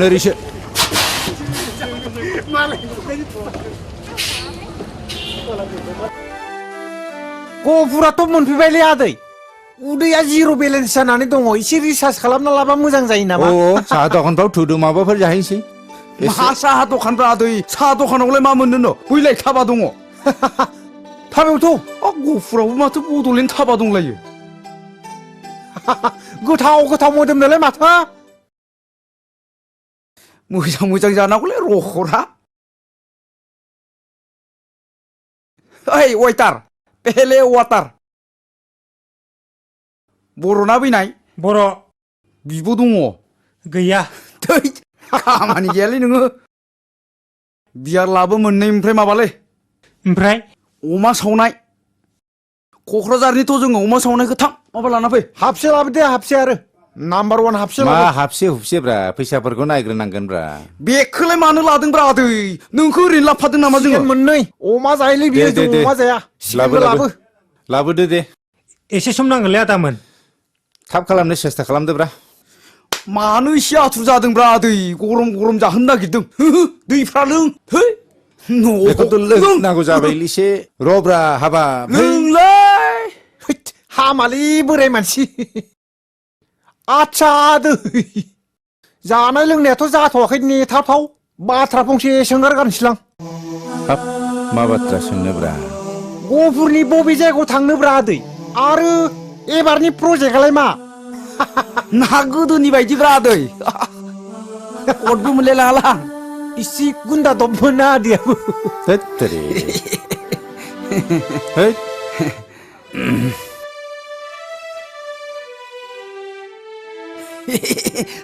नोरैसो गफुराथ' मोनफैबायलै आदै उदैया जिर' बेलेन्स जानानै दङ एसे रिसार्ज खालामना लाबा मोजां जायो नामा साहा दखानफ्राव थुदो माबाफोर जाहैनोसै मा साहा दखानफ्रा आदै साहा दखानावलाय मा मोननो बैलाय थाबा दङ थाबायावथ' गफुरावबो माथो बड'लेण्ड थाबा दंलायो गोथाव गोथाव मोदोमनोलाय माथो मोजां मोजां जानांगौलै रखरा ओइ वाइटार पेले वाटार बर'ना बैनाय बर' बिब' दङ गैया थै खामानि गैयालै नोङो बियार लाबो मोननै ओमफ्राय माबालै ओमफ्राय अमा सावनाय क'क्राझारनिथ' जोङो अमा सावनायखौ थाब माबा लाना फै हाबसे लाबोदे हाबसे आरो नाम्बार वान हाबसे मा लाबो हाबसे हुबसेब्रा फैसाफोरखौ नायग्रोनांगोनब्रा बेखौलाय मानो लादोंब्रा आदै नोंखौ ओरैनो लाबोफादों नामा जोङो चिकेन मोननै अमा जायोलै बियो जों अमा जाया चिकेनबो लाबो लाबोदो दे एसे सम नांगोनलै आदामोन थाब खालामनो सेस्था खालामदोब्रा मानो एसे आथुर जादोंब्रा आदै गरम गरम जाहोनो नागिरदों दैफ्रा लों बेखौथ' लोंनांगौ जाबायलै एसे रब्रा हाबा लोंलाय हामालै बोराय मानसि आदसा आदै जानाय लोंनायाथ' जाथ'वाखै नेथावथाव बाथ्रा फंसे सोंगारगारनोसैलां हाब मा बाथ्रा सोंनोब्रा गफुरनि बबे जायगायाव थांनोब्रा आदै आरो एबारनि प्रजेक्टआलाय मा ना गोदोनि बायदिब्रा आदै कटबो मोनलाय लाङालां इसे गुन्दा दबमोन ना आदैयाबो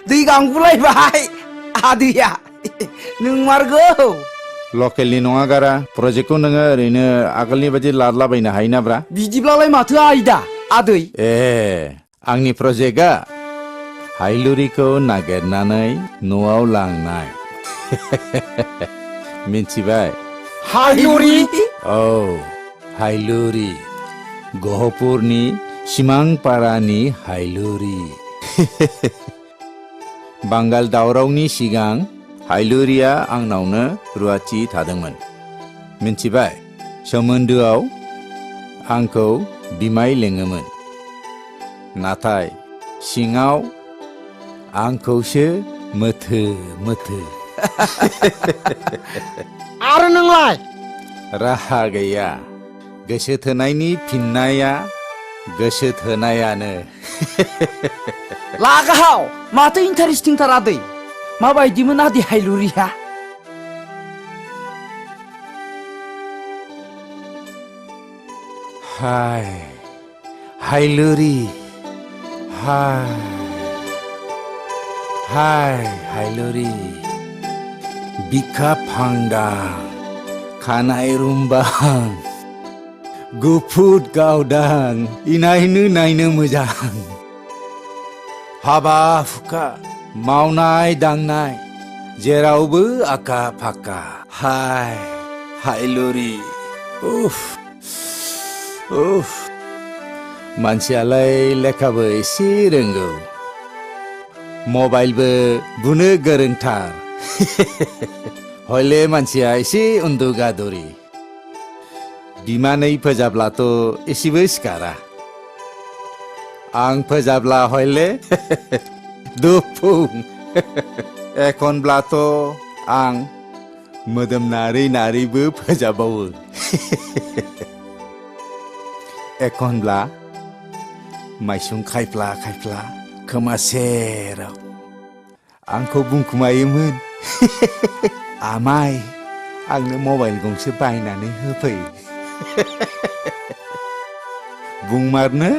दै गांगुलायबाय आदैया नोंमारगौ लकेलनि नङा गारा प्रजेक्टखौ नोङो ओरैनो आगोलनि बायदि लादलाबायनो हायोनाब्रा बिदिब्लालाय माथो आयदा आदै ए आंनि प्रजेक्टआ हायलुरिखौ नागिरनानै न'आव लांनाय मिन्थिबाय हायलुरि औ हायलुरि गहपुरनि सिमांपारानि हायलुरि बांगाल दावरावनि सिगां हायलुरिया आंनावनो रुवाथि थादोंमोन मिन्थिबाय सोमोन्दोआव आंखौ बिमाय लेङोमोन नाथाय सिङाव आंखौसो मोथो मोथो आरो नोंलाय राहा गैया गोसो थोनायनि फिननाया गोसो थोनायानो लागाहाव माथो इन्टारेस्टिंथार आदै माबायदिमोन आदै हायलुरिया हाय हायलुरि हाय हायलुरि बिखा फांदां खानाय रुम्बां गुफुर गावदां इनायनो नायनो मोजां हाबा हुखा मावनाय दांनाय जेरावबो आखा फाखा हाय हायलुरि उफ उफ मानसियालाय लेखाबो एसे रोंगौ मबाइलबो बुनो गोरोंथार हले मानसिया एसे उन्दुगादुरि बिमानै फोजाब्लाथ' एसेबो सिखारा आं फोजाब्ला हले दुफुं एखनब्लाथ' आं मोदोम नारै नारैबो फोजाबावो एखनब्ला माइसुं खायफ्ला खायफ्ला खोमा सेराव आंखौ बुंखुमायोमोन आमाय आंनो मबाइल गंसे बायनानै होफै बुंमारनो